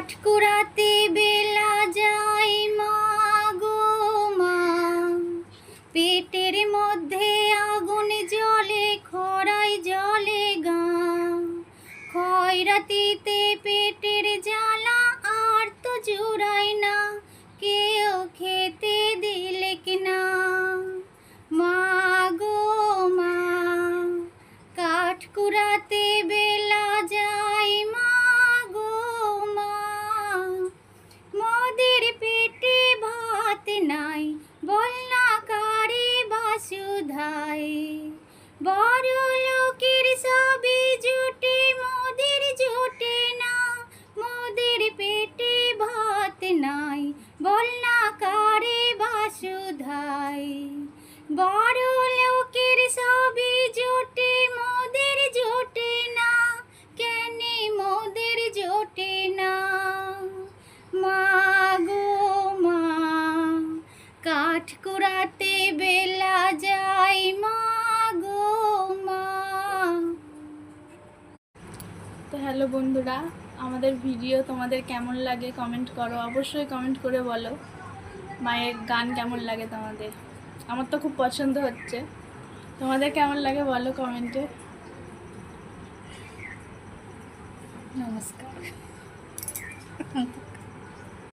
কাঠ কুড়াতে বেলা যায় মা গো মা, পেটের মধ্যে আগুন জ্বলে খরায় জলে গা, খয়রাতিতে পেটের জ্বালা আর তো জুড়ায় না, কেউ খেতে দিলে কিনা। মা গো মা, কাঠ কুড়াতে বেলা যায় মা গো মা, মোদের পেটে ভাত নাই বল না কারে বাসুধাই, বড় লোকের সবই জুটে মোদের জুটে না, মোদের পেটে ভাত নাই বল না কারে বাসুধাই, বড় লোকের সবই জুটে মোদের জুটে না, কেনে মোদের জুটে না। মা গো মা, কাঠ কুড়াতে বেলা যায় মা গো মা। তো হ্যালো বন্ধুরা, আমাদের ভিডিও তোমাদের কেমন লাগে কমেন্ট করো, অবশ্যই কমেন্ট করে বলো মায়ের গান কেমন লাগে তোমাদের। আমার তো খুব পছন্দ হচ্ছে, তোমাদের কেমন লাগে বলো কমেন্টে। নমস্কার।